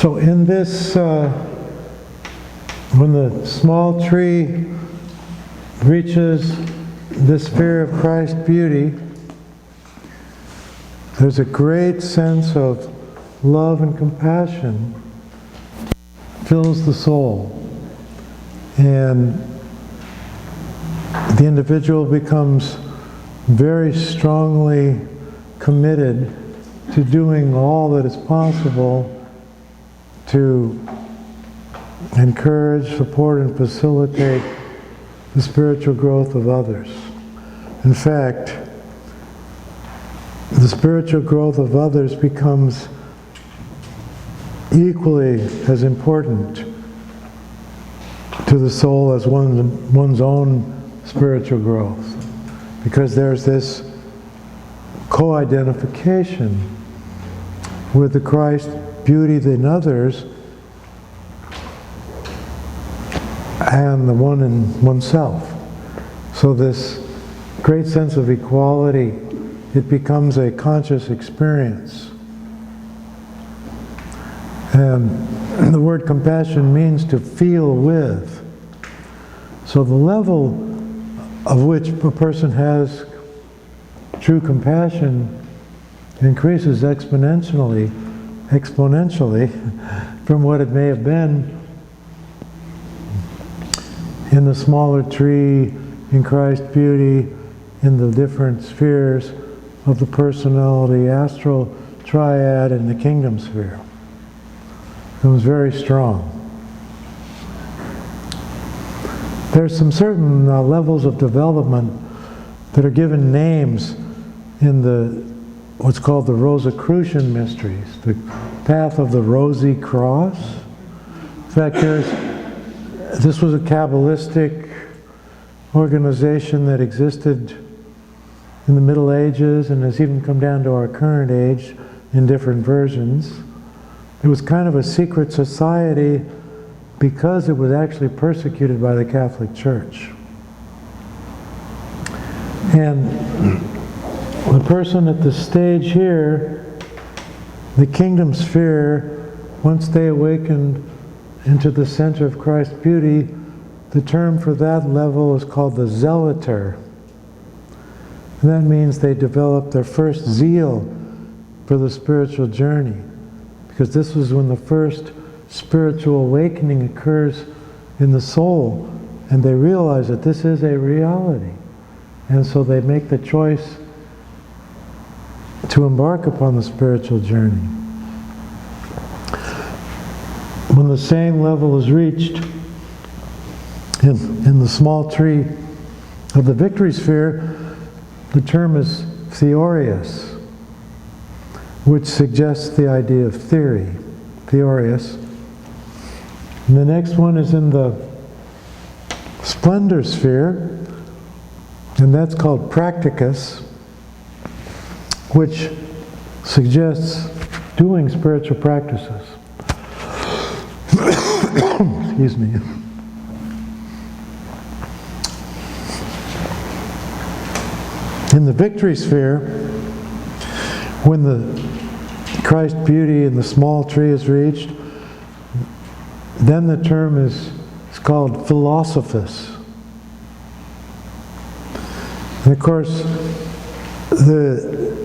So in this, when the small tree reaches the sphere of Christ beauty, there's a great sense of love and compassion fills the soul. And the individual becomes very strongly committed to doing all that is possible to encourage, support, and facilitate the spiritual growth of others. In fact, the spiritual growth of others becomes equally as important to the soul as one's own spiritual growth, because there's this co-identification with the Christ beauty in others and the one in oneself. So this great sense of equality, it becomes a conscious experience. And the word compassion means to feel with. So the level of which a person has true compassion increases exponentially from what it may have been in the smaller tree, in Christ beauty, in the different spheres of the personality, astral triad, and the kingdom sphere. It was very strong. There's some certain levels of development that are given names in what's called the Rosicrucian mysteries, the path of the Rosy Cross. In fact, this was a Kabbalistic organization that existed in the Middle Ages and has even come down to our current age in different versions. It was kind of a secret society because it was actually persecuted by the Catholic Church. And the person at the stage here, the kingdom sphere, once they awakened into the center of Christ's beauty, the term for that level is called the zealoter. And that means they developed their first zeal for the spiritual journey, because this was when the first spiritual awakening occurs in the soul, and they realize that this is a reality. And so they make the choice to embark upon the spiritual journey. When the same level is reached in the small tree of the victory sphere, the term is theorius, which suggests the idea of theory, theorius. And the next one is in the splendor sphere, and that's called practicus, which suggests doing spiritual practices. Excuse me. In the victory sphere, when the Christ beauty in the small tree is reached, then the term is called philosophus. And of course, the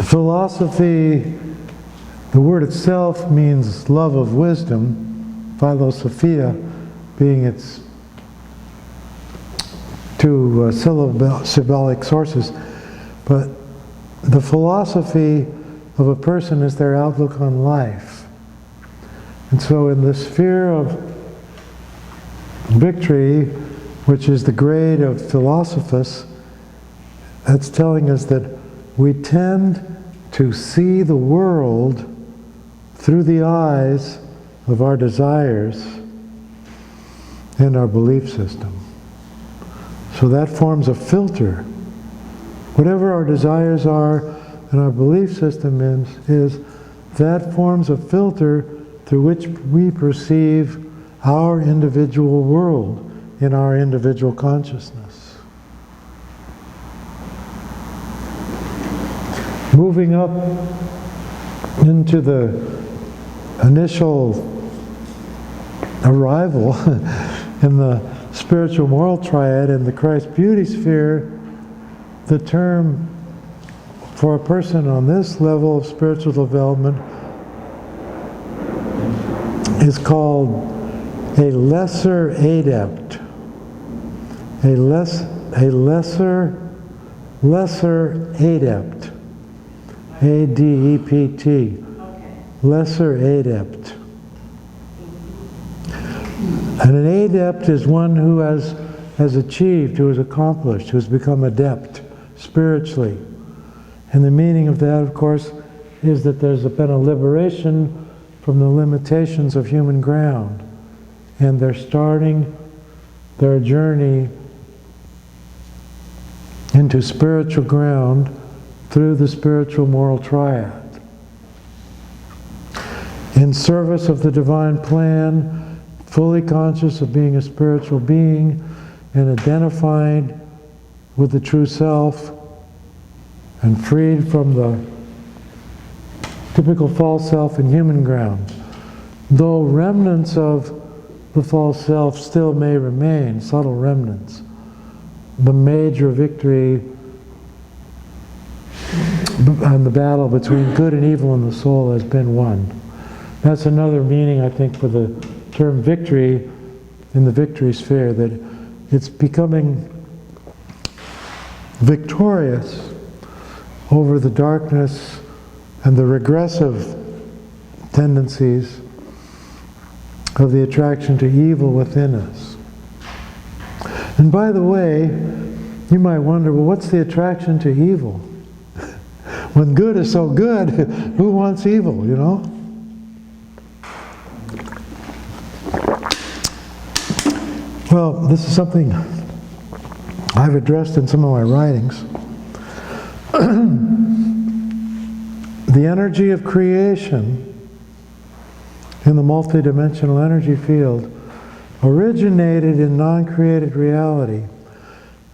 philosophy, the word itself means love of wisdom, philosophia being its two syllabic sources. But the philosophy of a person is their outlook on life. And so in the sphere of victory, which is the grade of philosophus, that's telling us that we tend to see the world through the eyes of our desires and our belief system. So that forms a filter. Whatever our desires are and our belief system is that forms a filter through which we perceive our individual world in our individual consciousness. Moving up into the initial arrival in the spiritual moral triad in the Christ beauty sphere, the term for a person on this level of spiritual development is called a lesser adept. A lesser adept. A-D-E-P-T. Lesser adept. And an adept is one who has achieved, who has accomplished, who has become adept spiritually. And the meaning of that, of course, is that there's been a liberation from the limitations of human ground. And they're starting their journey into spiritual ground through the spiritual moral triad. In service of the divine plan, fully conscious of being a spiritual being and identified with the true self and freed from the typical false self in human ground. Though remnants of the false self still may remain, subtle remnants, the major victory and the battle between good and evil in the soul has been won. That's another meaning, I think, for the term victory in the victory sphere, that it's becoming victorious over the darkness and the regressive tendencies of the attraction to evil within us. And by the way, you might wonder, well, what's the attraction to evil? When good is so good, who wants evil, you know? Well, this is something I've addressed in some of my writings. The energy of creation in the multidimensional energy field originated in non-created reality,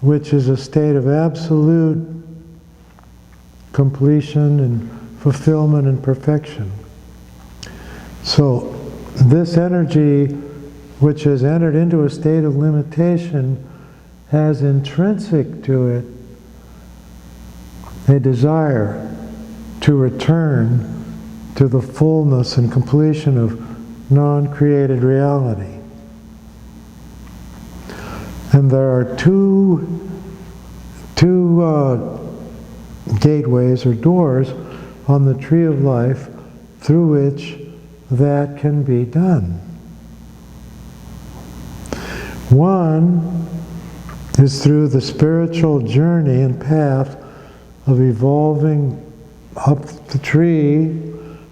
which is a state of absolute completion and fulfillment and perfection. So this energy, which has entered into a state of limitation, has intrinsic to it a desire to return to the fullness and completion of non-created reality. And there are two gateways or doors on the Tree of Life through which that can be done. One is through the spiritual journey and path of evolving up the tree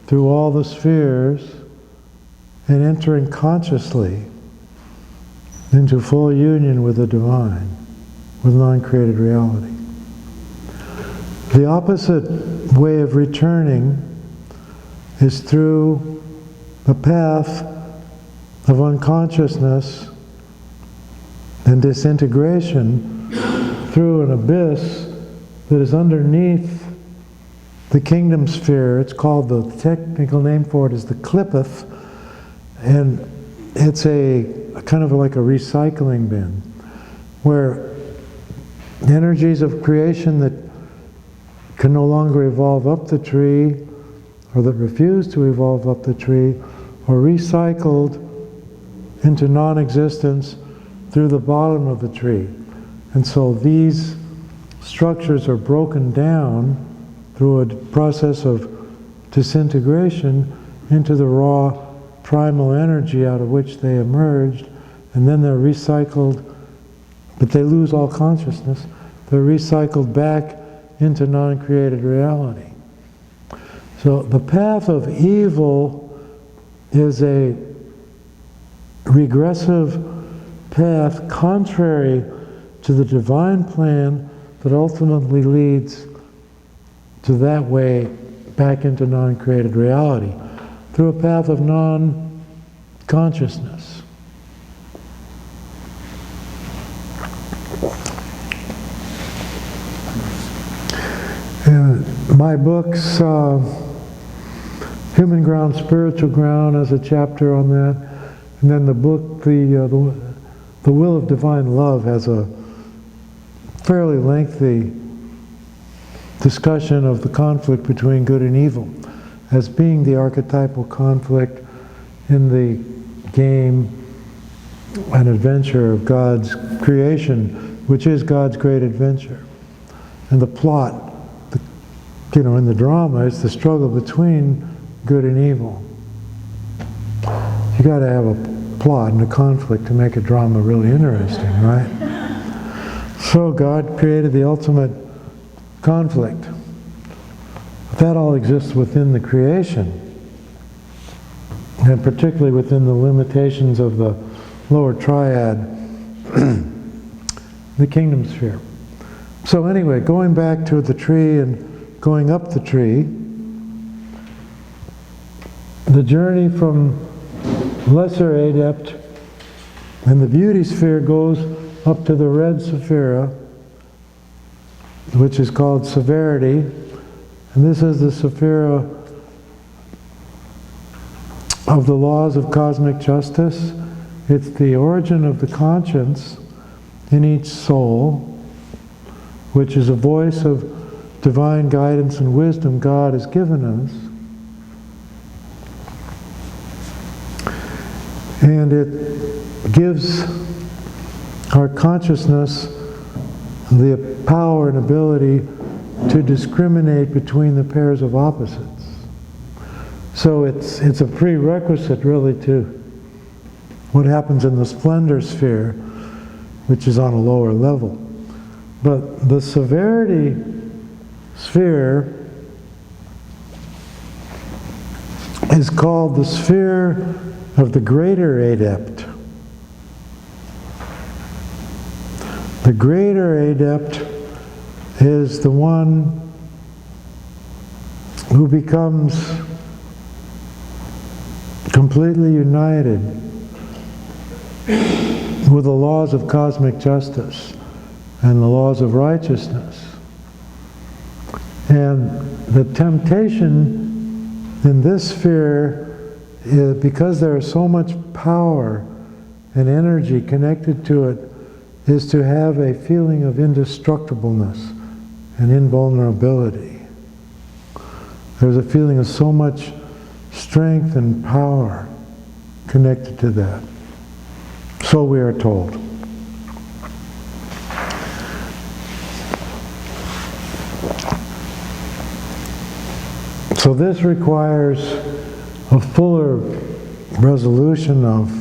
through all the spheres and entering consciously into full union with the divine, with non-created reality. The opposite way of returning is through the path of unconsciousness and disintegration through an abyss that is underneath the kingdom sphere. It's called, the technical name for it is the Qliphoth, and it's a kind of like a recycling bin where energies of creation that can no longer evolve up the tree or that refuse to evolve up the tree are recycled into non-existence through the bottom of the tree. And so these structures are broken down through a process of disintegration into the raw primal energy out of which they emerged, and then they're recycled, but they lose all consciousness. They're recycled back into non-created reality. So the path of evil is a regressive path contrary to the divine plan that ultimately leads to that way back into non-created reality through a path of non-consciousness. My books Human ground, spiritual ground as a chapter on that. And then the book, The Will of Divine Love, has a fairly lengthy discussion of the conflict between good and evil as being the archetypal conflict in the game and adventure of God's creation, which is God's great adventure. And the plot, in the drama, is the struggle between good and evil. You got to have a plot and a conflict to make a drama really interesting, right? So God created the ultimate conflict. But that all exists within the creation, and particularly within the limitations of the lower triad, the kingdom sphere. So anyway, going back to the tree and going up the tree, the journey from lesser adept and the beauty sphere goes up to the red sephira, which is called severity. And this is the sephira of the laws of cosmic justice. It's the origin of the conscience in each soul, which is a voice of divine guidance and wisdom God has given us. And it gives our consciousness the power and ability to discriminate between the pairs of opposites. So it's a prerequisite really to what happens in the splendor sphere, which is on a lower level. But the severity sphere is called the sphere of the greater adept. The greater adept is the one who becomes completely united with the laws of cosmic justice and the laws of righteousness. And the temptation in this sphere is, because there is so much power and energy connected to it, is to have a feeling of indestructibleness and invulnerability. There's a feeling of so much strength and power connected to that. So we are told. So this requires a fuller resolution of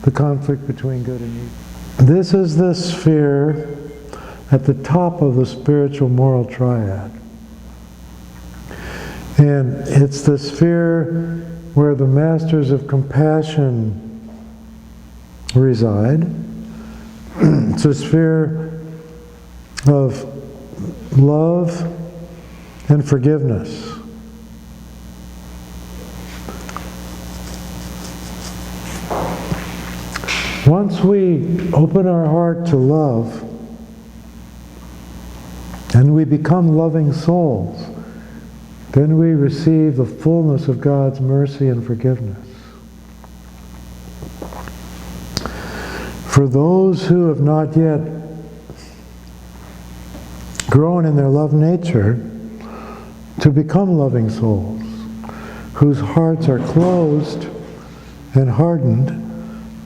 the conflict between good and evil. This is the sphere at the top of the spiritual moral triad. And it's the sphere where the masters of compassion reside. It's a sphere of love and forgiveness. Once we open our heart to love, and we become loving souls, then we receive the fullness of God's mercy and forgiveness. For those who have not yet grown in their love nature to become loving souls, whose hearts are closed and hardened,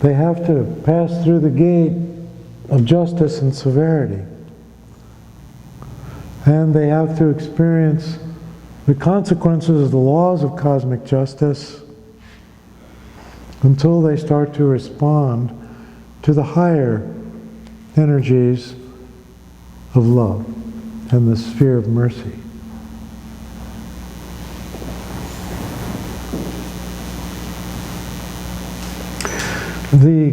they have to pass through the gate of justice and severity. And they have to experience the consequences of the laws of cosmic justice until they start to respond to the higher energies of love and the sphere of mercy. The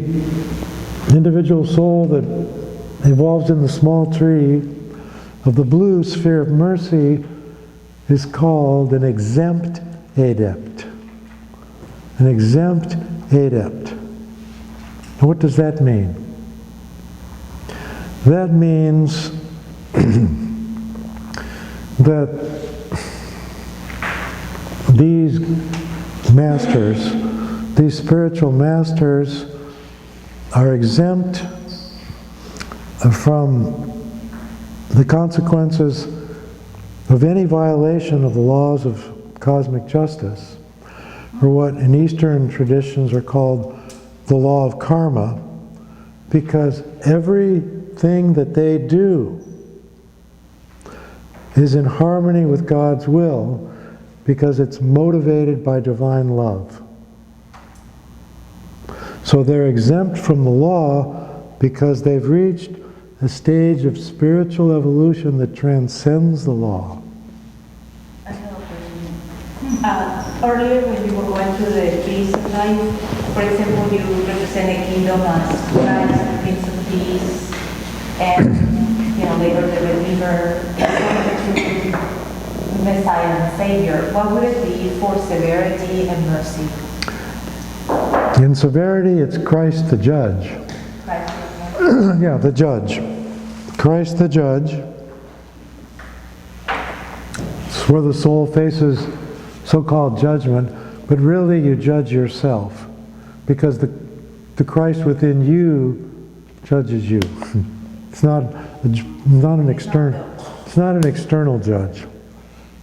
individual soul that evolves in the small tree of the blue sphere of mercy is called an exempt adept. An exempt adept. Now what does that mean? That means that these masters, these spiritual masters, are exempt from the consequences of any violation of the laws of cosmic justice, or what in Eastern traditions are called the law of karma, because everything that they do is in harmony with God's will, because it's motivated by divine love. So they're exempt from the law because they've reached a stage of spiritual evolution that transcends the law. Earlier when you were going through the peace of life, for example, you represent a kingdom as Christ, Prince of Peace, and later the Redeemer, Messiah and Savior. What would it be for severity and mercy? In severity, it's Christ the Judge. Yeah, the Judge. Christ the Judge. It's where the soul faces so-called judgment, but really you judge yourself, because the Christ within you judges you. It's not an external judge.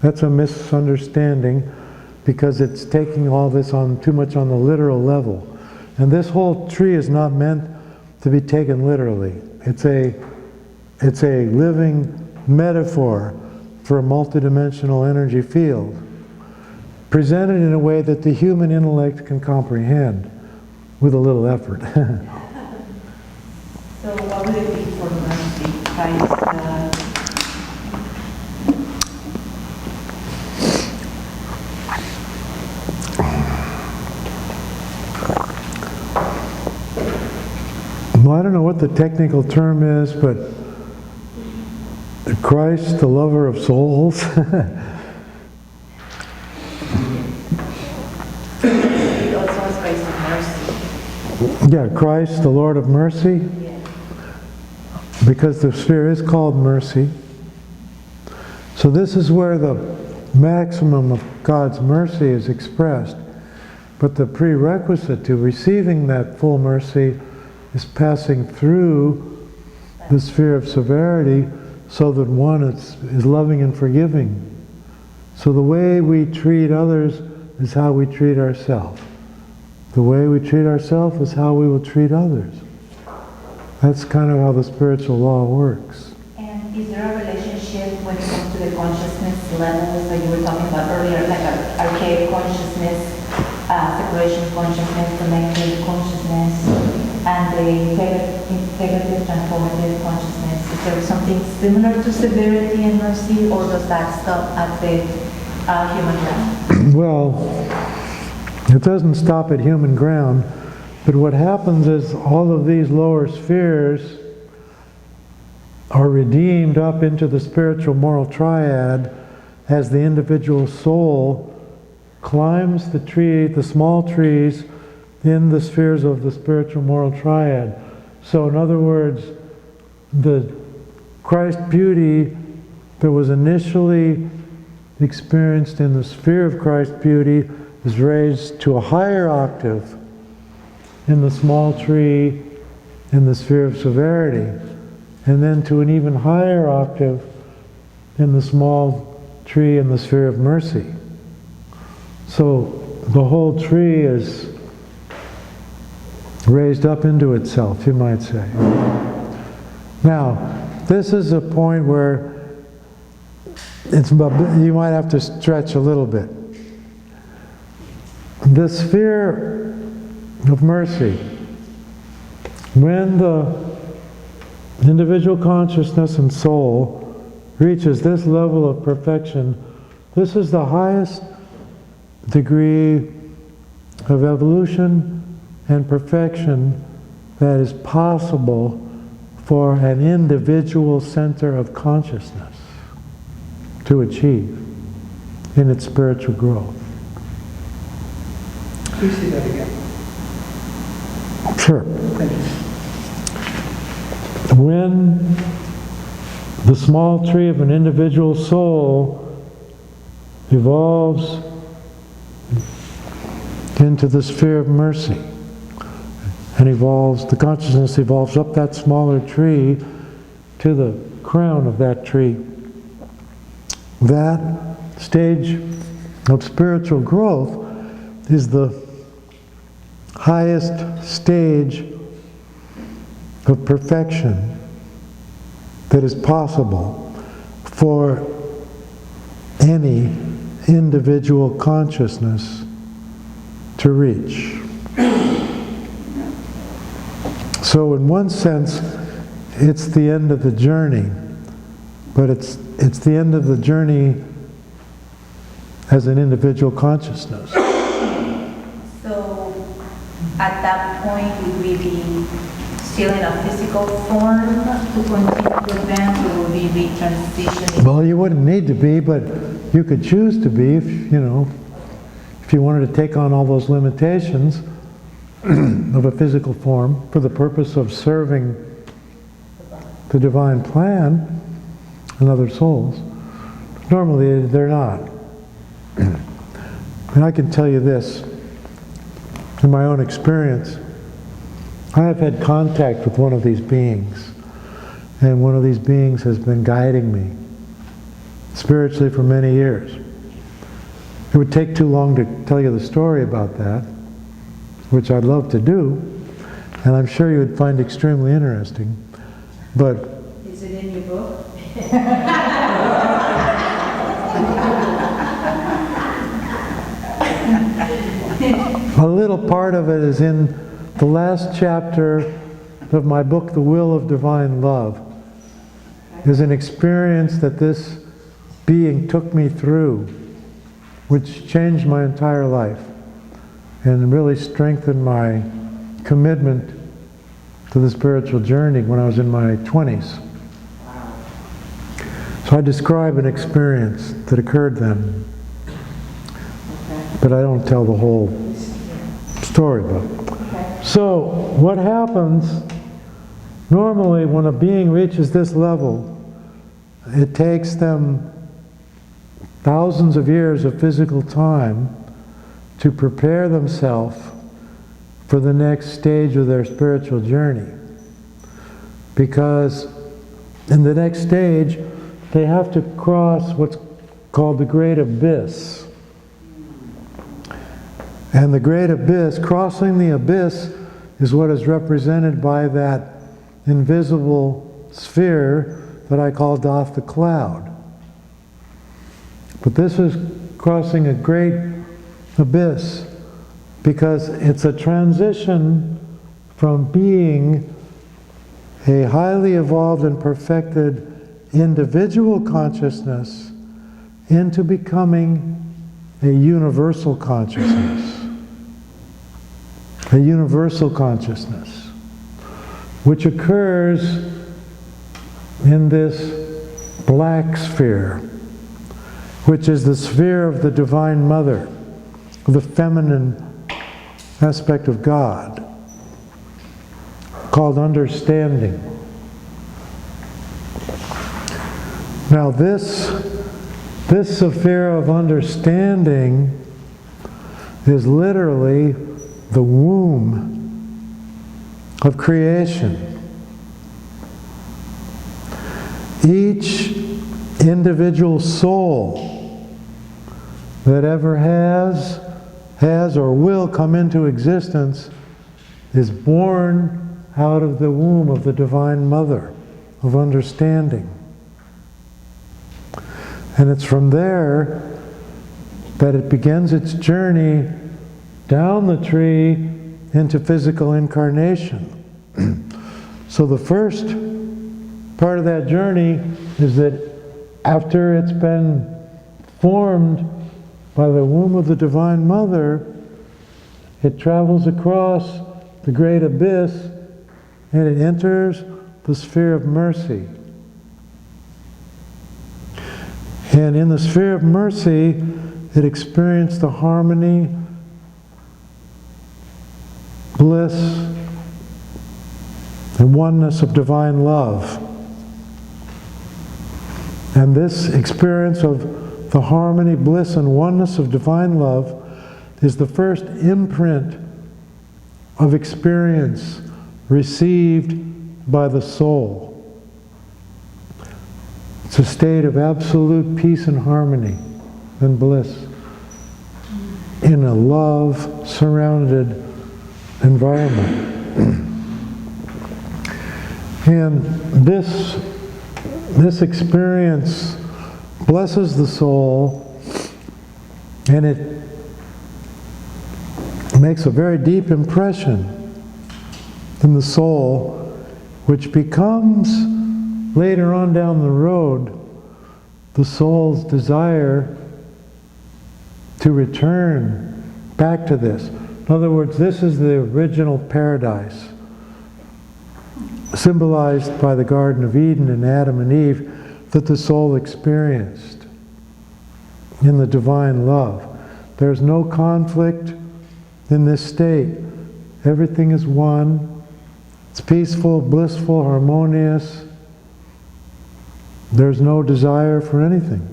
That's a misunderstanding, because it's taking all this on too much on the literal level. And this whole tree is not meant to be taken literally. It's a living metaphor for a multidimensional energy field, presented in a way that the human intellect can comprehend with a little effort. So what would it be for mercy? Christ, Well, I don't know what the technical term is, but Christ, the lover of souls. Yeah, Christ, the Lord of mercy. Because the sphere is called mercy. So this is where the maximum of God's mercy is expressed. But the prerequisite to receiving that full mercy is passing through the sphere of severity, so that one is loving and forgiving. So the way we treat others is how we treat ourselves. The way we treat ourselves is how we will treat others. That's kind of how the spiritual law works. And is there a relationship when it comes to the consciousness levels that you were talking about earlier, like archaic consciousness, separation consciousness, connected consciousness, and the integrative, transformative consciousness? Is there something similar to severity and mercy, or does that stop at the human realm? Well, it doesn't stop at human ground, but what happens is all of these lower spheres are redeemed up into the spiritual moral triad as the individual soul climbs the tree, the small trees, in the spheres of the spiritual moral triad. So in other words, the Christ beauty that was initially experienced in the sphere of Christ beauty is raised to a higher octave in the small tree in the sphere of severity, and then to an even higher octave in the small tree in the sphere of mercy. So the whole tree is raised up into itself, you might say. Now, this is a point where you might have to stretch a little bit. The sphere of mercy, when the individual consciousness and soul reaches this level of perfection, this is the highest degree of evolution and perfection that is possible for an individual center of consciousness to achieve in its spiritual growth. Please say that again. Sure. Thank you. When the small tree of an individual soul evolves into the sphere of mercy. And the consciousness evolves up that smaller tree to the crown of that tree. That stage of spiritual growth is the highest stage of perfection that is possible for any individual consciousness to reach. So in one sense, it's the end of the journey, but it's the end of the journey as an individual consciousness. So at that point, would we be still in a physical form to continue to advance, or would we be transitioning? Well, you wouldn't need to be, but you could choose to be if you wanted to take on all those limitations of a physical form for the purpose of serving the divine plan and other souls. Normally, they're not. And I can tell you this, in my own experience, I have had contact with one of these beings, and one of these beings has been guiding me spiritually for many years. It would take too long to tell you the story about that, which I'd love to do, and I'm sure you would find extremely interesting. But is it in your book? a little part of it is in the last chapter of my book, The Will of Divine Love. Is an experience that this being took me through, which changed my entire life and really strengthened my commitment to the spiritual journey when I was in my 20s. So I describe an experience that occurred then, but I don't tell the whole story about it. So what happens normally when a being reaches this level, it takes them thousands of years of physical time to prepare themselves for the next stage of their spiritual journey. Because in the next stage, they have to cross what's called the Great Abyss. And the Great Abyss, crossing the abyss, is what is represented by that invisible sphere that I call Doth the Cloud. But this is crossing a great abyss because it's a transition from being a highly evolved and perfected individual consciousness into becoming a universal consciousness. A universal consciousness, which occurs in this black sphere, which is the sphere of the Divine Mother, the feminine aspect of God, called understanding. Now this sphere of understanding is literally the womb of creation. Each individual soul that ever has or will come into existence is born out of the womb of the Divine Mother of understanding. And it's from there that it begins its journey down the tree into physical incarnation. So the first part of that journey is that after it's been formed by the womb of the Divine Mother, it travels across the great abyss and it enters the sphere of mercy. And in the sphere of mercy, it experienced the harmony, bliss, and oneness of divine love. And this experience of the harmony, bliss, and oneness of divine love is the first imprint of experience received by the soul. It's a state of absolute peace and harmony and bliss in a love-surrounded environment. And this experience blesses the soul, and it makes a very deep impression in the soul, which becomes, later on down the road, the soul's desire to return back to this. In other words, this is the original paradise, symbolized by the Garden of Eden and Adam and Eve, that the soul experienced in the divine love. There's no conflict in this state. Everything is one. It's peaceful, blissful, harmonious. There's no desire for anything.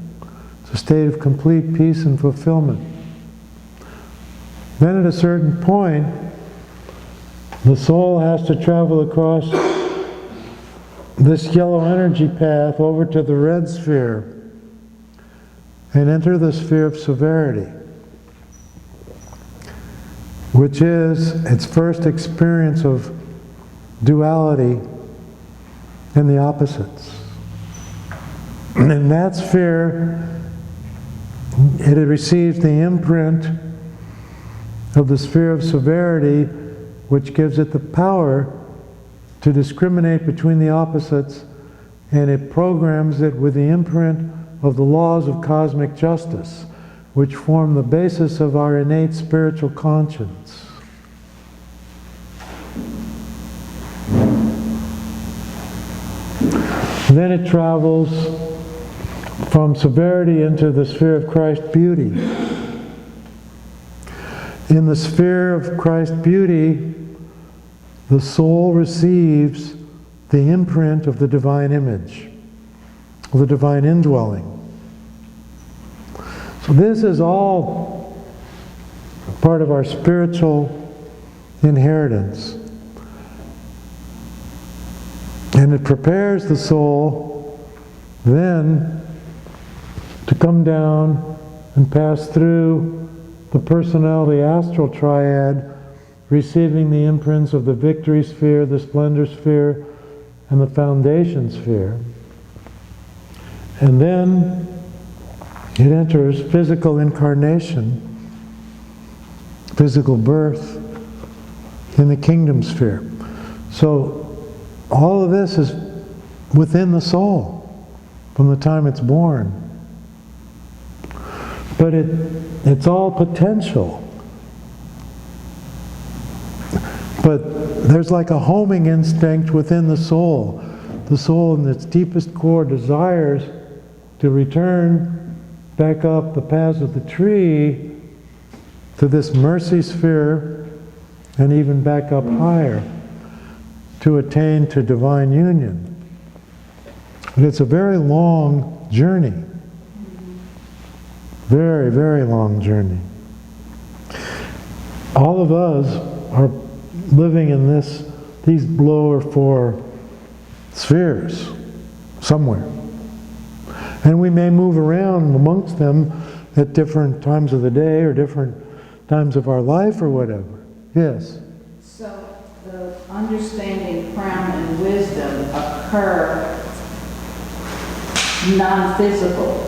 It's a state of complete peace and fulfillment. Then at a certain point, the soul has to travel across this yellow energy path over to the red sphere and enter the sphere of severity, which is its first experience of duality and the opposites. And in that sphere, it receives the imprint of the sphere of severity, which gives it the power to discriminate between the opposites, and it programs it with the imprint of the laws of cosmic justice, which form the basis of our innate spiritual conscience. Then it travels from severity into the sphere of Christ beauty. In the sphere of Christ beauty, the soul receives the imprint of the divine image, of the divine indwelling. So this is all part of our spiritual inheritance. And it prepares the soul then to come down and pass through the personality astral triad, receiving the imprints of the victory sphere, the splendor sphere, and the foundation sphere. And then it enters physical incarnation, physical birth in the kingdom sphere. So all of this is within the soul from the time it's born. But it's all potential. But there's like a homing instinct within the soul. The soul in its deepest core desires to return back up the paths of the tree to this mercy sphere and even back up higher to attain to divine union. But it's a very long journey. Very, very long journey. All of us are living in these lower four spheres somewhere. And we may move around amongst them at different times of the day or different times of our life or whatever. Yes? So the understanding, crown, and wisdom occur non-physical.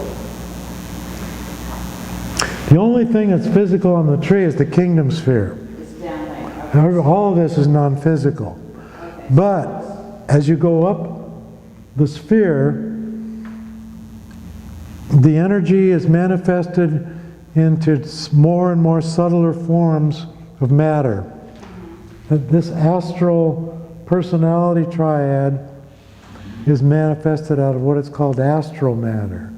The only thing that's physical on the tree is the kingdom sphere. It's down there. Okay. All of this is non-physical. Okay. But as you go up the sphere, the energy is manifested into more and more subtler forms of matter. This astral personality triad is manifested out of what is called astral matter.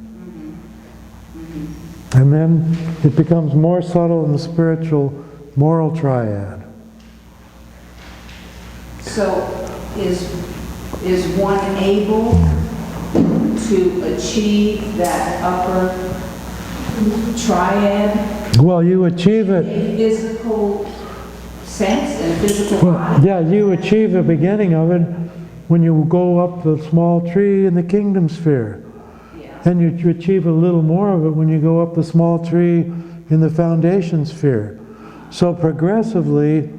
And then it becomes more subtle in the spiritual moral triad. So is one able to achieve that upper triad, Well, you achieve it. in physical sense and physical Well, body? yeah, you achieve the beginning of it when you go up the small tree in the kingdom sphere. Yeah. And you achieve a little more of it when you go up the small tree in the foundation sphere. So progressively,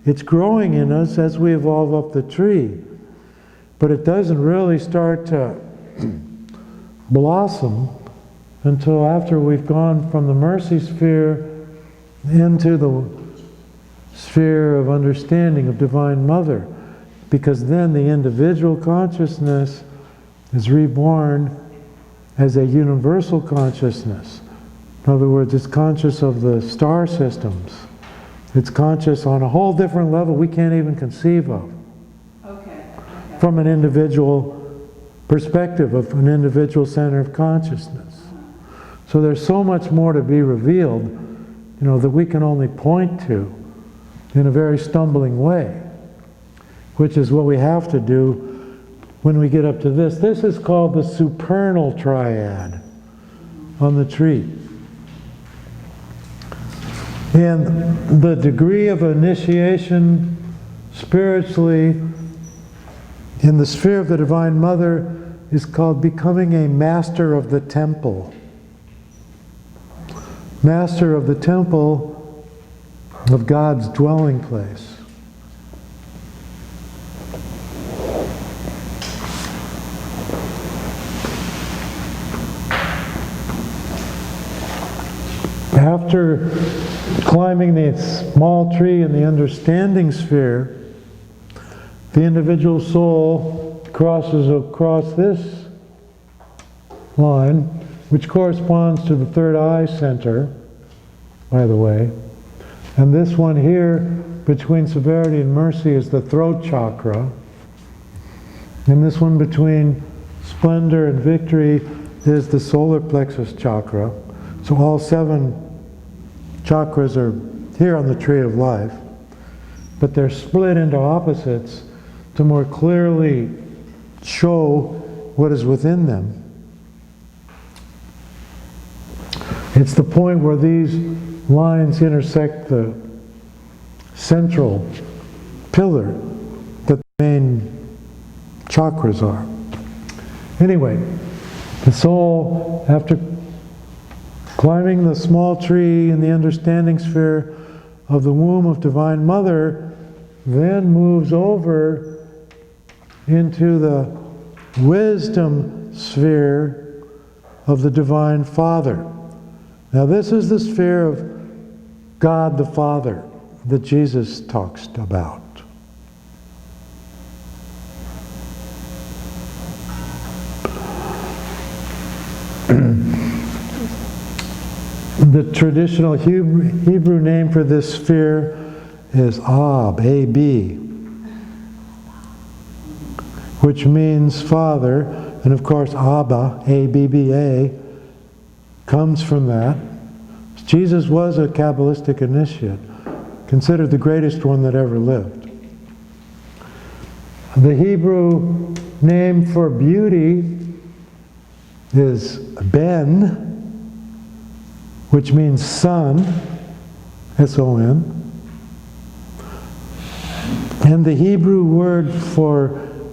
it's growing in us as we evolve up the tree. But it doesn't really start to blossom until after we've gone from the mercy sphere into the sphere of understanding of Divine Mother. Because then the individual consciousness is reborn as a universal consciousness. In other words, it's conscious of the star systems. It's conscious on a whole different level we can't even conceive of. Okay. From an individual perspective, of an individual center of consciousness. So there's so much more to be revealed, that we can only point to in a very stumbling way, which is what we have to do when we get up to this. This is called the supernal triad on the tree. And the degree of initiation spiritually in the sphere of the Divine Mother is called becoming a master of the temple. Master of the temple of God's dwelling place. After climbing the small tree in the understanding sphere, the individual soul crosses across this line, which corresponds to the third eye center, by the way. And this one here, between severity and mercy, is the throat chakra. And this one between splendor and victory is the solar plexus chakra. So all 7 chakras are here on the Tree of Life, but they're split into opposites to more clearly show what is within them. It's the point where these lines intersect the central pillar that the main chakras are. Anyway, the soul, after climbing the small tree in the understanding sphere of the womb of Divine Mother, then moves over into the wisdom sphere of the Divine Father. Now this is the sphere of God the Father that Jesus talks about. The traditional Hebrew name for this sphere is Ab, A-B, which means Father, and of course Abba, A-B-B-A, comes from that. Jesus was a Kabbalistic initiate, considered the greatest one that ever lived. The Hebrew name for beauty is Ben, which means sun, S-O-N. And the Hebrew word for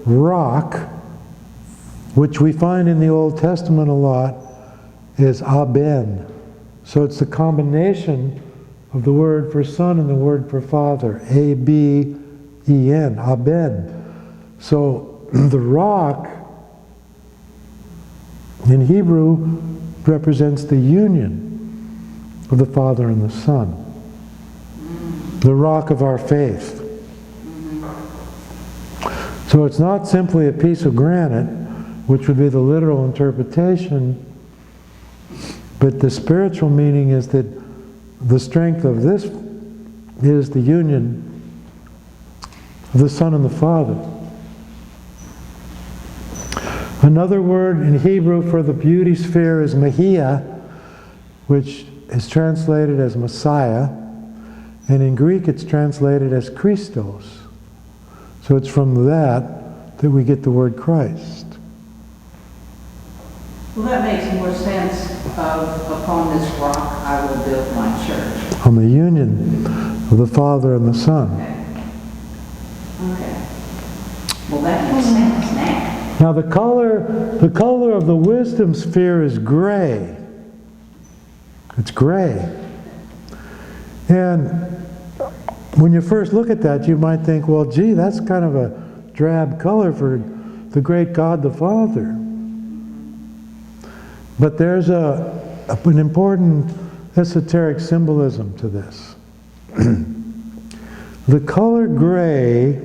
rock, which we find in the Old Testament a lot, is Aben. So it's the combination of the word for son and the word for father, A-B-E-N, Aben. So the rock in Hebrew represents the union of the Father and the Son, the rock of our faith. So it's not simply a piece of granite, which would be the literal interpretation, but the spiritual meaning is that the strength of this is the union of the Son and the Father. Another word in Hebrew for the beauty sphere is Mahia, which is translated as Messiah, and in Greek it's translated as Christos. So it's from that we get the word Christ. Well, that makes more sense of upon this rock I will build my church. On the union of the Father and the Son. Okay. Well, that makes sense now. Now the color of the wisdom sphere is gray. It's gray. And when you first look at that, you might think, well, gee, that's kind of a drab color for the great God the Father. But there's an important esoteric symbolism to this. The color gray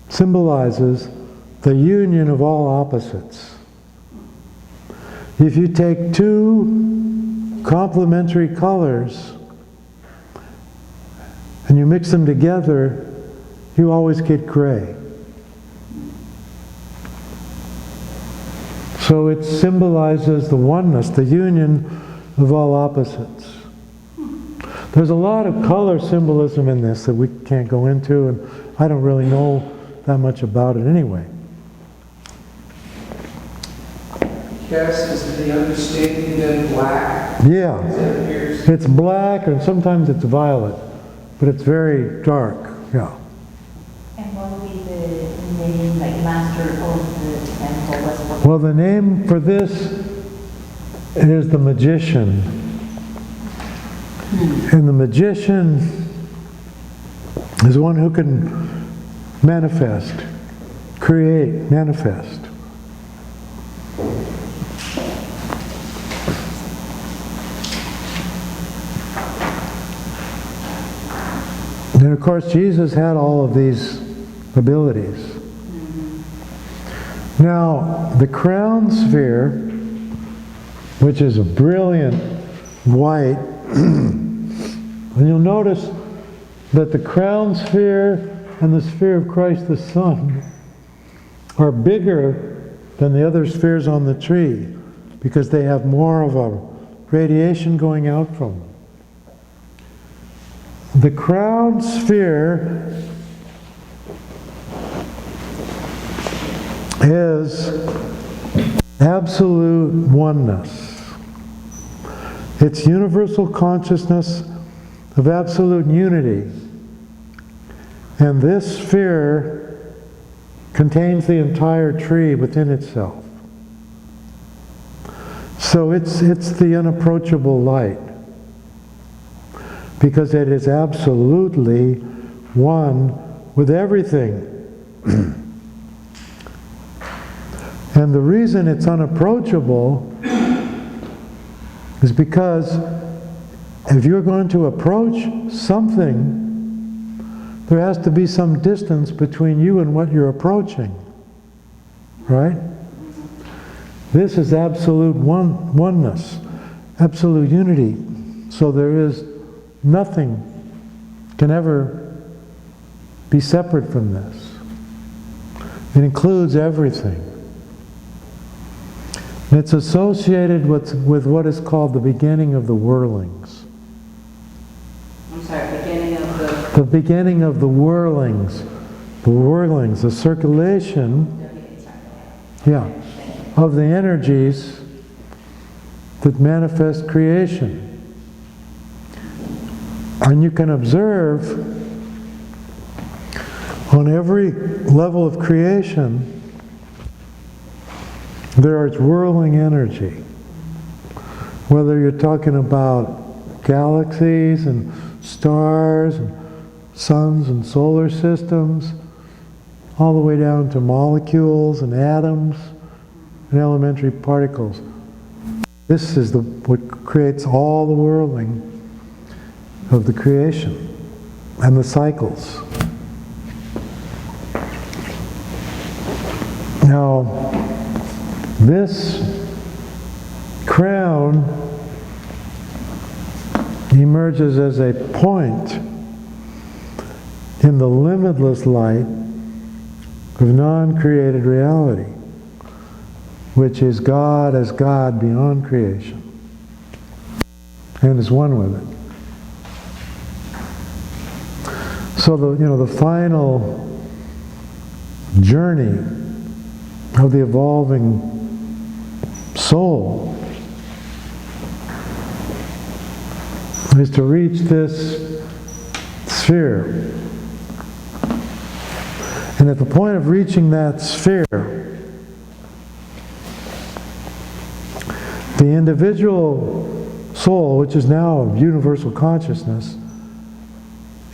symbolizes the union of all opposites. If you take two complementary colors and you mix them together, you always get gray. So it symbolizes the oneness, the union of all opposites. There's a lot of color symbolism in this that we can't go into, and I don't really know that much about it anyway. Kess, is the understanding then black? Yeah, It appears. it's black and sometimes it's violet, but it's very dark, yeah. And what would be the name, like master of the temple? What's Well, the name for this is the magician. And the magician is one who can manifest, create, manifest. And of course, Jesus had all of these abilities. Now, the crown sphere, which is a brilliant white, and you'll notice that the crown sphere and the sphere of Christ the Son are bigger than the other spheres on the tree because they have more of a radiation going out from them. The crown sphere is absolute oneness. It's universal consciousness of absolute unity. And this sphere contains the entire tree within itself. So it's the unapproachable light, because it is absolutely one with everything. And the reason it's unapproachable is because if you're going to approach something, there has to be some distance between you and what you're approaching. Right? This is absolute oneness, absolute unity. So there is nothing can ever be separate from this. It includes everything. And it's associated with what is called the beginning of the whirlings. I'm sorry, beginning of the... The beginning of the whirlings. The whirlings, the circulation, yeah, of the energies that manifest creation. And you can observe on every level of creation there is whirling energy. Whether you're talking about galaxies and stars and suns and solar systems, all the way down to molecules and atoms and elementary particles. This is what creates all the whirling of the creation and the cycles. Now, this crown emerges as a point in the limitless light of non-created reality, which is God as God beyond creation, and is one with it. So the final journey of the evolving soul is to reach this sphere. And at the point of reaching that sphere, the individual soul, which is now of universal consciousness,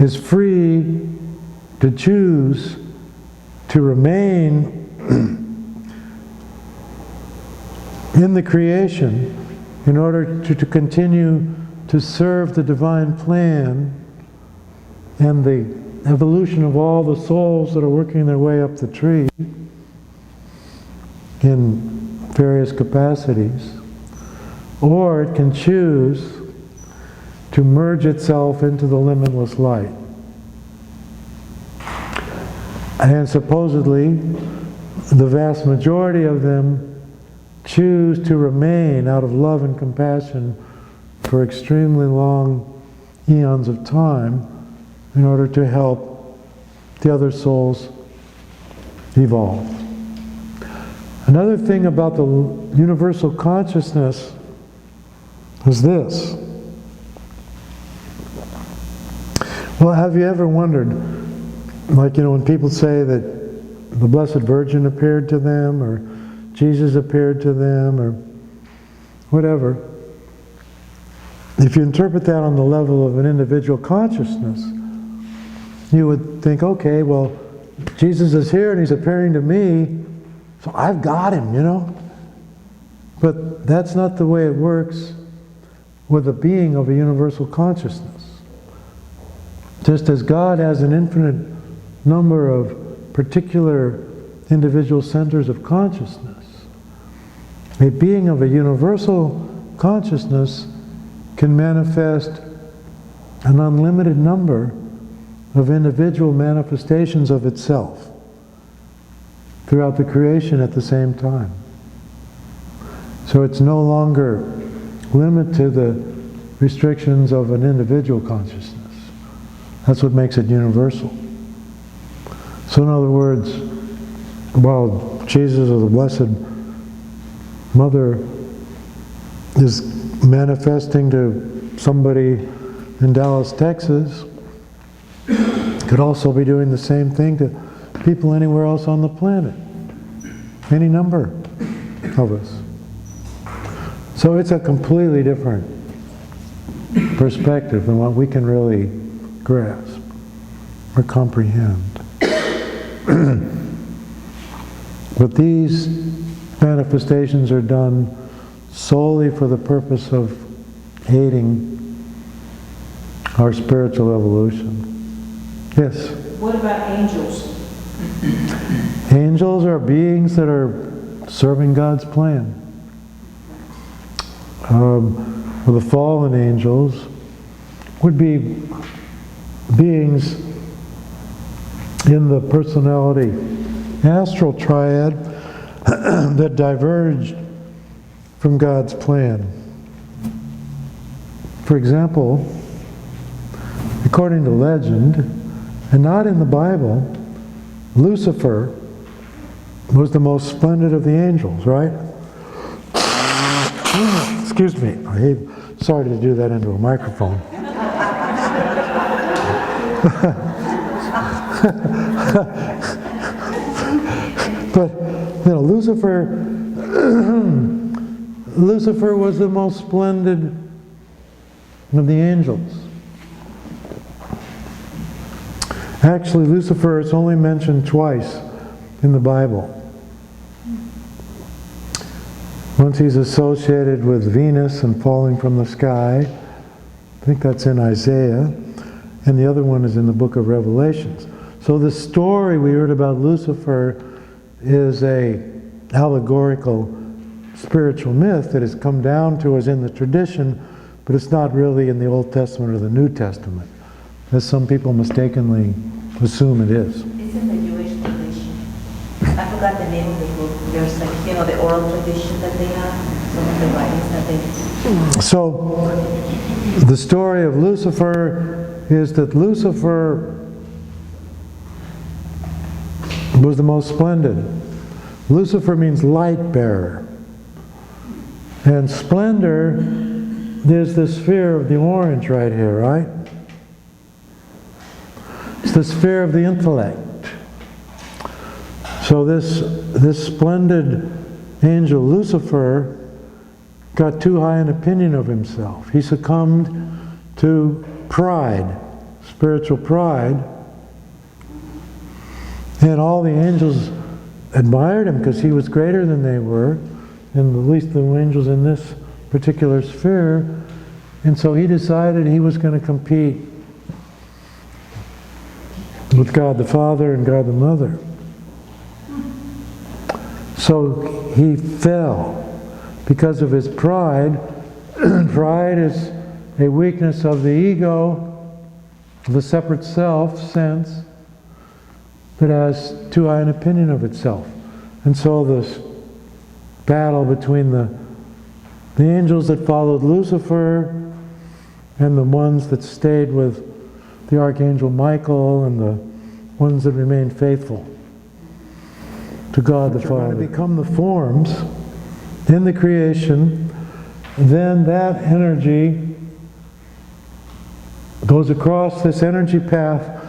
is free to choose to remain in the creation in order to continue to serve the divine plan and the evolution of all the souls that are working their way up the tree in various capacities, or it can choose to merge itself into the limitless light. And supposedly, the vast majority of them choose to remain out of love and compassion for extremely long eons of time in order to help the other souls evolve. Another thing about the universal consciousness is this. Well, have you ever wondered, like, when people say that the Blessed Virgin appeared to them, or Jesus appeared to them, or whatever, if you interpret that on the level of an individual consciousness, you would think, okay, well, Jesus is here and he's appearing to me, so I've got him, But that's not the way it works with a being of a universal consciousness. Just as God has an infinite number of particular individual centers of consciousness, a being of a universal consciousness can manifest an unlimited number of individual manifestations of itself throughout the creation at the same time. So it's no longer limited to the restrictions of an individual consciousness. That's what makes it universal. So in other words, while Jesus or the Blessed Mother is manifesting to somebody in Dallas, Texas, could also be doing the same thing to people anywhere else on the planet. Any number of us. So it's a completely different perspective than what we can really grasp or comprehend. But these manifestations are done solely for the purpose of aiding our spiritual evolution. Yes? What about angels? Angels are beings that are serving God's plan. The fallen angels would be beings in the personality astral triad that diverged from God's plan. For example, according to legend, and not in the Bible, Lucifer was the most splendid of the angels, right? Excuse me. Sorry to do that into a microphone. But, Lucifer was the most splendid of the angels. Actually, Lucifer is only mentioned twice in the Bible. Once he's associated with Venus and falling from the sky. I think that's in Isaiah. And the other one is in the book of Revelations. So the story we heard about Lucifer is a allegorical spiritual myth that has come down to us in the tradition, but it's not really in the Old Testament or the New Testament, as some people mistakenly assume it is. It's in the Jewish tradition. I forgot the name of the book. There's the oral tradition that they have, some of the writings that they... So, the story of Lucifer is that Lucifer was the most splendid. Lucifer means light bearer. And splendor is the sphere of the orange right here, right? It's the sphere of the intellect. So this splendid angel Lucifer got too high an opinion of himself. He succumbed to pride, spiritual pride. And all the angels admired him because he was greater than they were, and at least the angels in this particular sphere. And so he decided he was going to compete with God the Father and God the Mother. So he fell because of his pride. Pride is a weakness of the ego, the separate self sense, that has too high an opinion of itself. And so this battle between the angels that followed Lucifer and the ones that stayed with the Archangel Michael and the ones that remained faithful to God the Father become the forms in the creation. Then that energy goes across this energy path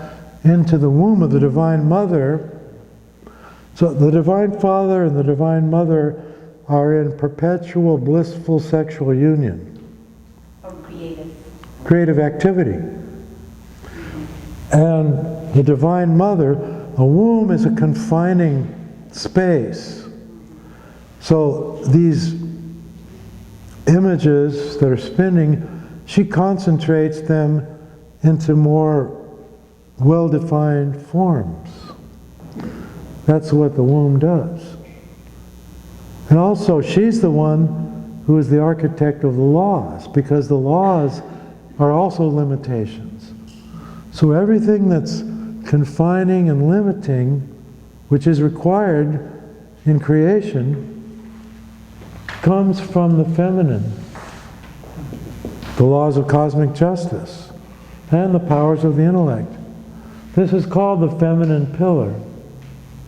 into the womb of the Divine Mother. So the Divine Father and the Divine Mother are in perpetual blissful sexual union. Or creative. Creative activity. And the Divine Mother, a womb is a confining space. So these images that are spinning, she concentrates them into more well-defined forms. That's what the womb does. And also, she's the one who is the architect of the laws, because the laws are also limitations. So everything that's confining and limiting, which is required in creation, comes from the feminine. The laws of cosmic justice and the powers of the intellect. This is called the feminine pillar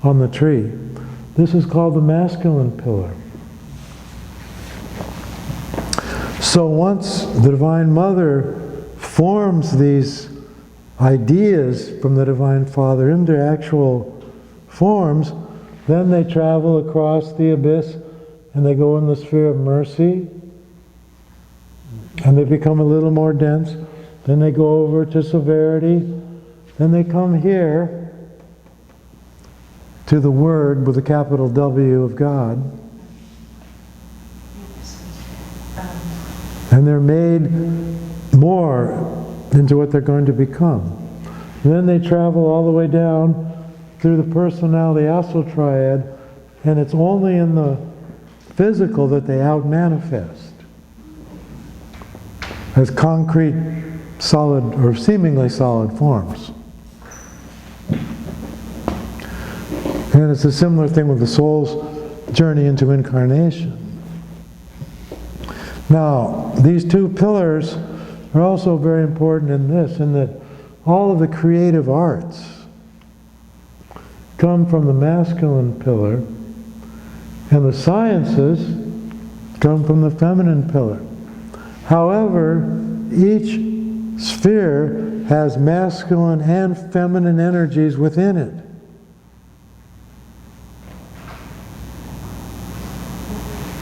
on the tree. This is called the masculine pillar. So once the Divine Mother forms these ideas from the Divine Father into actual forms, then they travel across the abyss and they go in the sphere of mercy and they become a little more dense. Then they go over to severity. Then they come here to the Word with a capital W of God. And they're made more into what they're going to become. Then they travel all the way down through the personality astral triad, and it's only in the physical that they out-manifest as concrete, solid, or seemingly solid forms. And it's a similar thing with the soul's journey into incarnation. Now, these two pillars are also very important in this, in that all of the creative arts come from the masculine pillar, and the sciences come from the feminine pillar. However, each sphere has masculine and feminine energies within it.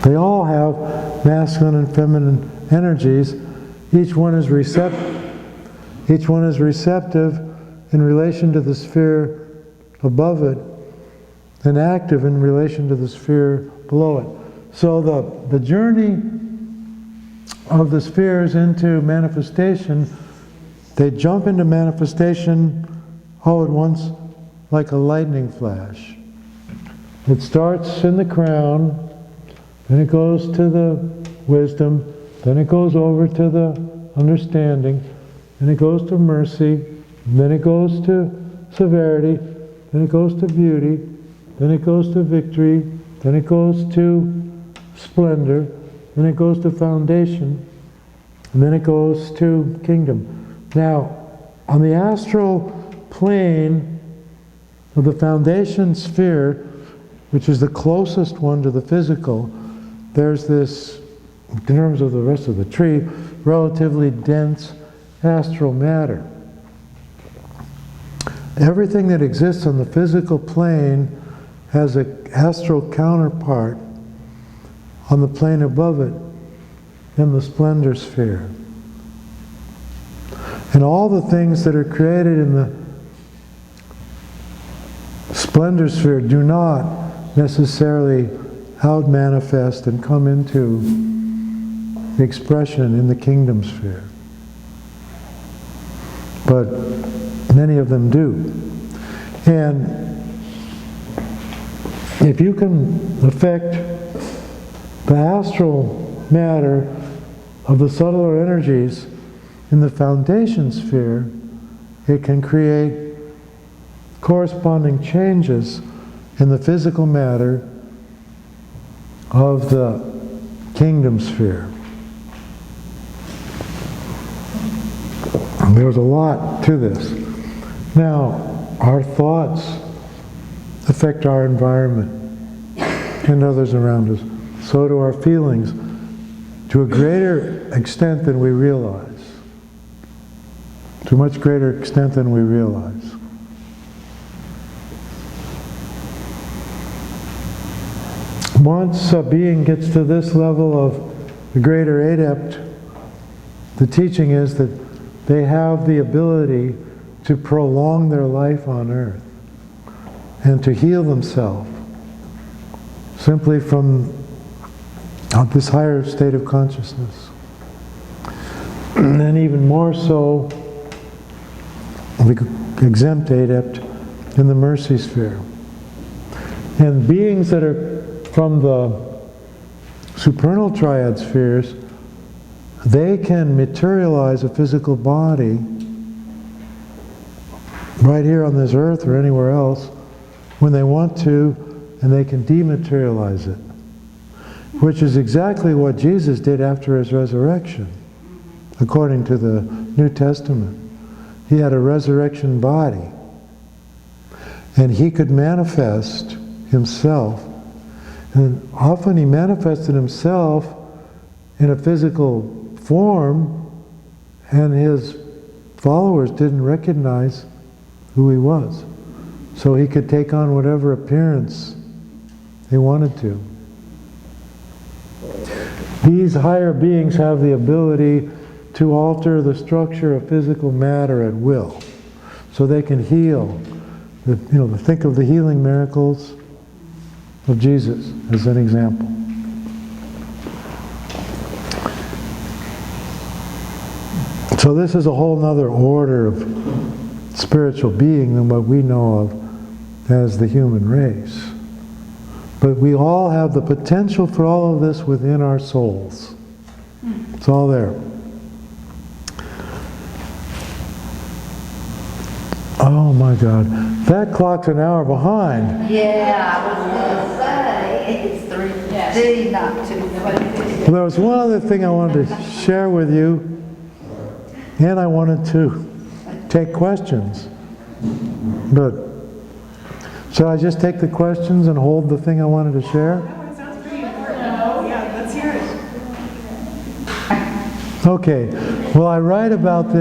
They all have masculine and feminine energies. Each one is receptive. Each one is receptive in relation to the sphere above it, and active in relation to the sphere below it. So the journey of the spheres into manifestation, they jump into manifestation all at once like a lightning flash. It starts in the crown, then it goes to the wisdom, then it goes over to the understanding, then it goes to mercy, then it goes to severity, then it goes to beauty, then it goes to victory, then it goes to splendor, then it goes to foundation, and then it goes to kingdom. Now, on the astral plane of the foundation sphere, which is the closest one to the physical, there's this in terms of the rest of the tree, relatively dense astral matter. Everything that exists on the physical plane has an astral counterpart on the plane above it in the splendor sphere. And all the things that are created in the splendor sphere do not necessarily out-manifest and come into expression in the kingdom sphere. But many of them do. And if you can affect the astral matter of the subtler energies in the foundation sphere, it can create corresponding changes in the physical matter of the kingdom sphere. And there's a lot to this. Now, our thoughts affect our environment and others around us. So do our feelings, to a greater extent than we realize. To a much greater extent than we realize. Once a being gets to this level of the greater adept, the teaching is that they have the ability to prolong their life on earth and to heal themselves simply from this higher state of consciousness. And then even more so, the exempt adept in the mercy sphere. And beings that are from the supernal triad spheres, they can materialize a physical body right here on this earth or anywhere else when they want to, and they can dematerialize it, which is exactly what Jesus did after his resurrection, according to the New Testament. He had a resurrection body, and he could manifest himself. And often he manifested himself in a physical form, and his followers didn't recognize who he was. So he could take on whatever appearance they wanted to. These higher beings have the ability to alter the structure of physical matter at will. So they can heal. Think of the healing miracles of Jesus as an example. So this is a whole other order of spiritual being than what we know of as the human race. But we all have the potential for all of this within our souls. It's all there. Oh my God. That clock's an hour behind. Yeah, I was gonna say, it's 3:15, not 2:20. Well, there was one other thing I wanted to share with you, and I wanted to take questions. But should I just take the questions and hold the thing I wanted to share? No, it sounds pretty important. Yeah, let's hear it. Okay. Well, I write about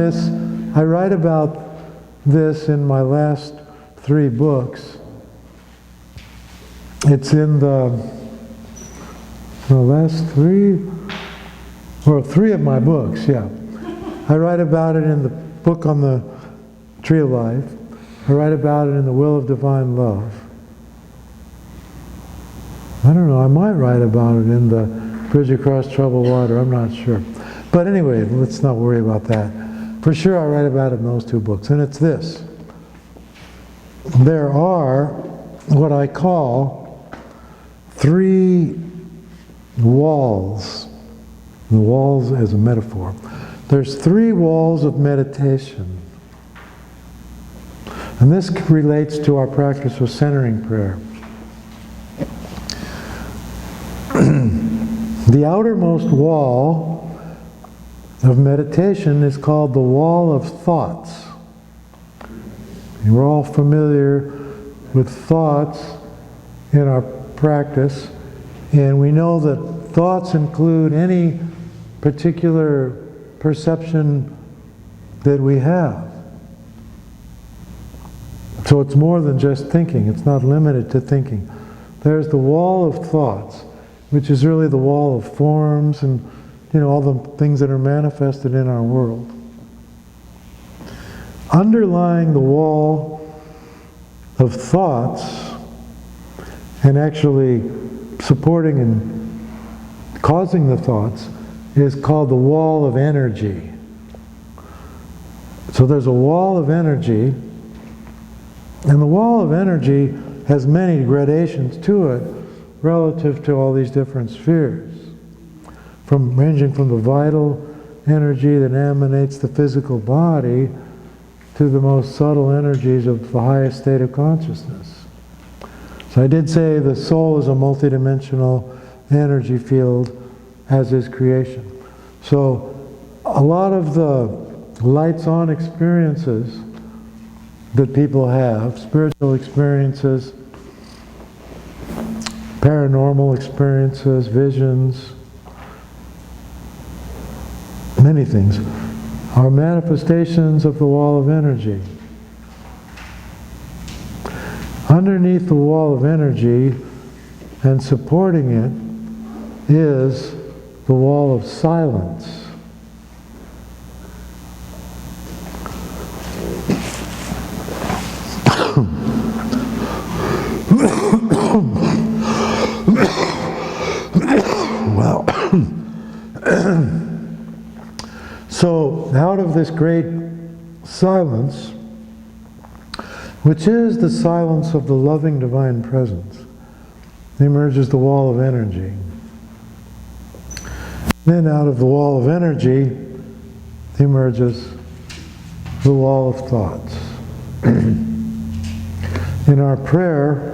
this in my last 3 books. It's in the last 3, or 3 of my books, yeah. I write about it in the book on the Tree of Life. I write about it in the Will of Divine Love. I don't know, I might write about it in the Bridge Across Troubled Water, I'm not sure. But anyway, let's not worry about that. For sure I write about it in those 2 books, and it's this. There are what I call 3 walls. The walls as a metaphor. There's 3 walls of meditation. And this relates to our practice of centering prayer. The outermost wall of meditation is called the wall of thoughts. And we're all familiar with thoughts in our practice, and we know that thoughts include any particular perception that we have. So it's more than just thinking. It's not limited to thinking. There's the wall of thoughts, which is really the wall of forms and, all the things that are manifested in our world. Underlying the wall of thoughts, and actually supporting and causing the thoughts, is called the wall of energy. So there's a wall of energy, and the wall of energy has many gradations to it relative to all these different spheres, ranging from the vital energy that emanates the physical body to the most subtle energies of the highest state of consciousness. So I did say the soul is a multidimensional energy field, as is creation. So a lot of the lights-on experiences that people have, spiritual experiences, paranormal experiences, visions, many things, are manifestations of the wall of energy. Underneath the wall of energy and supporting it is the wall of silence. Well, so out of this great silence, which is the silence of the loving divine presence, emerges the wall of energy. Then out of the wall of energy emerges the wall of thoughts. In our prayer,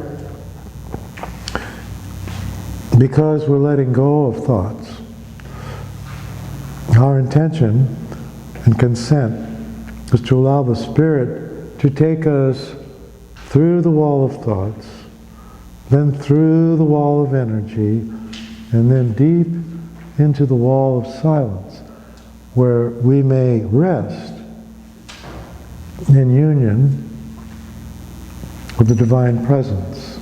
because we're letting go of thoughts, our intention and consent is to allow the Spirit to take us through the wall of thoughts, then through the wall of energy, and then deep into the wall of silence, where we may rest in union with the divine presence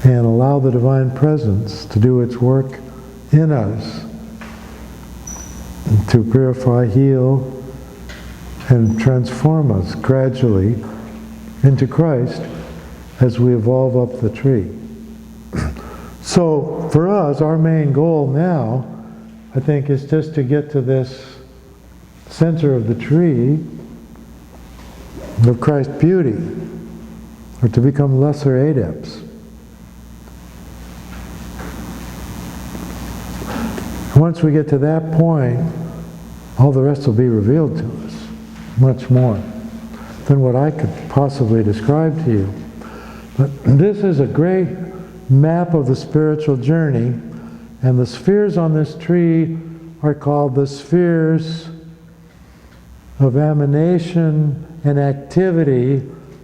and allow the divine presence to do its work in us to purify, heal, and transform us gradually into Christ as we evolve up the tree. So for us, our main goal now, I think, is just to get to this center of the tree of Christ's beauty, or to become lesser adepts. Once we get to that point, all the rest will be revealed to us, much more than what I could possibly describe to you. But this is a great map of the spiritual journey, and the spheres on this tree are called the spheres of emanation and activity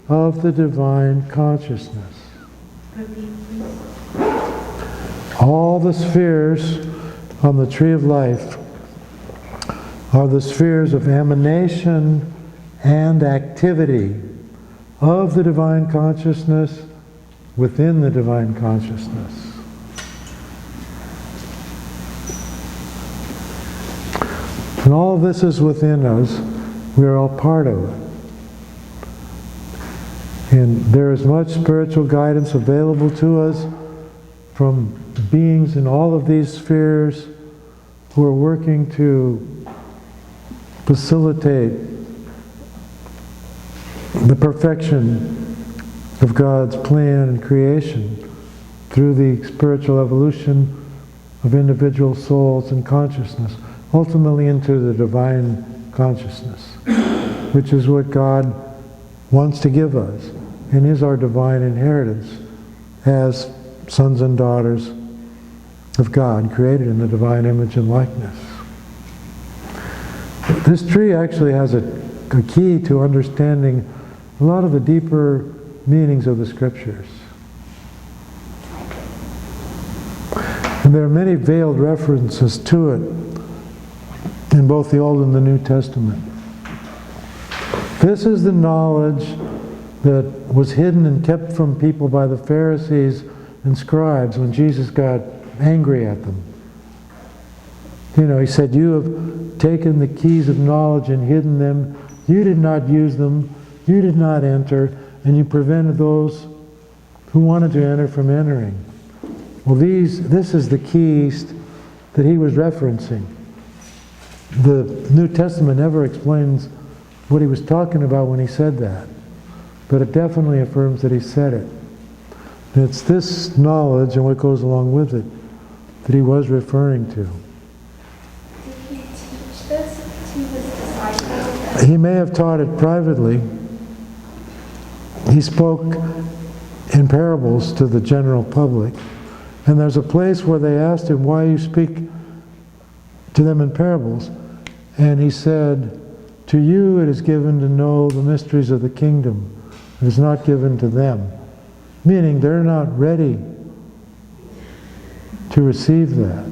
of the divine consciousness. All the spheres on the tree of life are the spheres of emanation and activity of the divine consciousness within the divine consciousness. And all of this is within us. We are all part of it. And there is much spiritual guidance available to us from beings in all of these spheres who are working to facilitate the perfection of God's plan and creation through the spiritual evolution of individual souls and consciousness, ultimately into the divine consciousness, which is what God wants to give us and is our divine inheritance as sons and daughters of God, created in the divine image and likeness. This tree actually has a key to understanding a lot of the deeper meanings of the scriptures. And there are many veiled references to it in both the Old and the New Testament. This is the knowledge that was hidden and kept from people by the Pharisees and scribes when Jesus got angry at them. You know, he said, "You have taken the keys of knowledge and hidden them. You did not use them. You did not enter, and you prevented those who wanted to enter from entering." Well, this is the keys that he was referencing. The New Testament never explains what he was talking about when he said that, but it definitely affirms that he said it. And it's this knowledge and what goes along with it that he was referring to. Did he teach this to his disciples? He may have taught it privately. He spoke in parables to the general public. And there's a place where they asked him, "Why you speak to them in parables?" And he said, "To you it is given to know the mysteries of the kingdom. It is not given to them." Meaning they're not ready to receive that.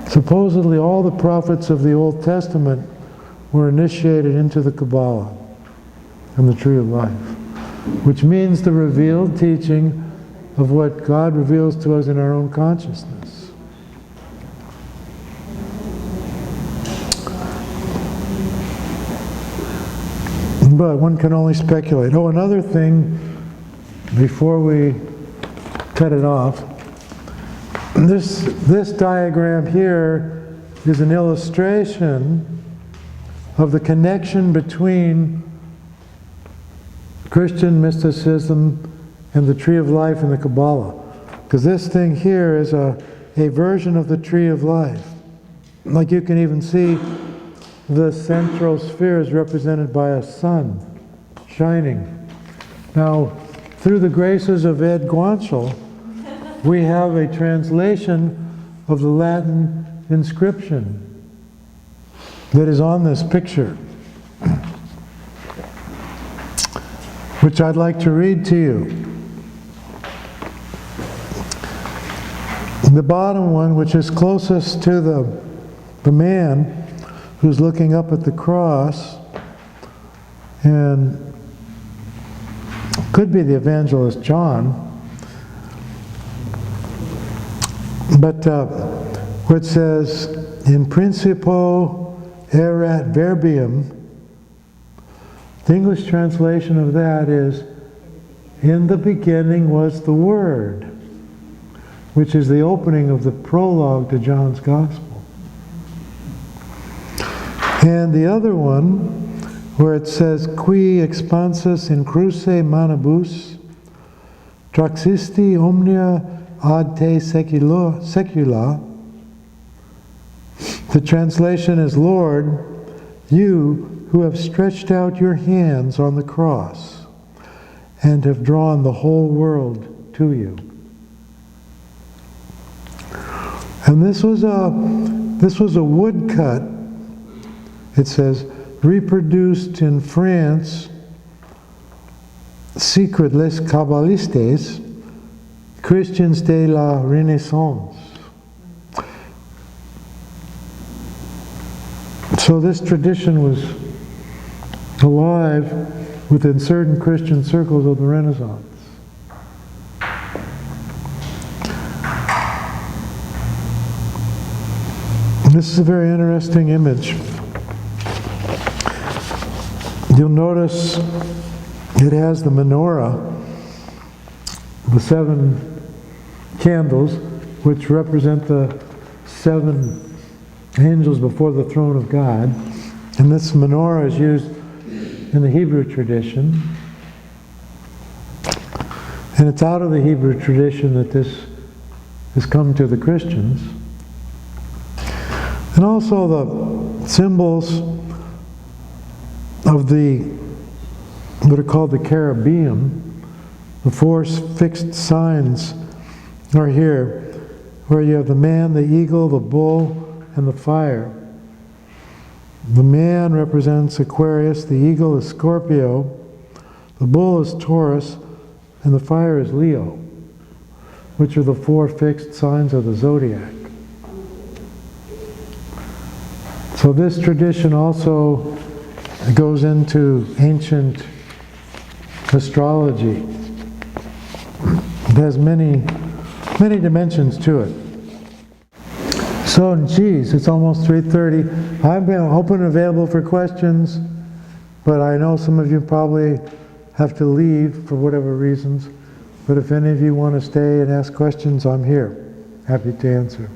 Supposedly all the prophets of the Old Testament were initiated into the Kabbalah and the Tree of Life, which means the revealed teaching of what God reveals to us in our own consciousness. But one can only speculate. Oh, another thing before we cut it off. This diagram here is an illustration of the connection between Christian mysticism and the Tree of Life and the Kabbalah. Because this thing here is a version of the Tree of Life. Like you can even see the central sphere is represented by a sun shining. Now, through the graces of Ed Guanchel, we have a translation of the Latin inscription that is on this picture, which I'd like to read to you. The bottom one, which is closest to the man who's looking up at the cross, and could be the evangelist John, but where it says, "In principio erat verbium," the English translation of that is, "In the beginning was the Word," which is the opening of the prologue to John's Gospel. And the other one, where it says, "Qui expansus in cruce manibus, traxisti omnia ad te secula," the translation is, "Lord, you who have stretched out your hands on the cross and have drawn the whole world to you." And this was a woodcut, it says, reproduced in France, secret les Qabalistes, Christians de la Renaissance. So this tradition was alive within certain Christian circles of the Renaissance. And this is a very interesting image. You'll notice it has the menorah, the 7 candles, which represent the 7 angels before the throne of God. And this menorah is used in the Hebrew tradition. And it's out of the Hebrew tradition that this has come to the Christians. And also the symbols of what are called the cherubim, the 4 fixed signs are here, where you have the man, the eagle, the bull, and the fire. The man represents Aquarius, the eagle is Scorpio, the bull is Taurus, and the fire is Leo. which are the 4 fixed signs of the zodiac. So this tradition also goes into ancient astrology. It has many dimensions to it. So, geez, it's almost 3:30. I've been open and available for questions, but I know some of you probably have to leave for whatever reasons. But if any of you want to stay and ask questions, I'm here. Happy to answer.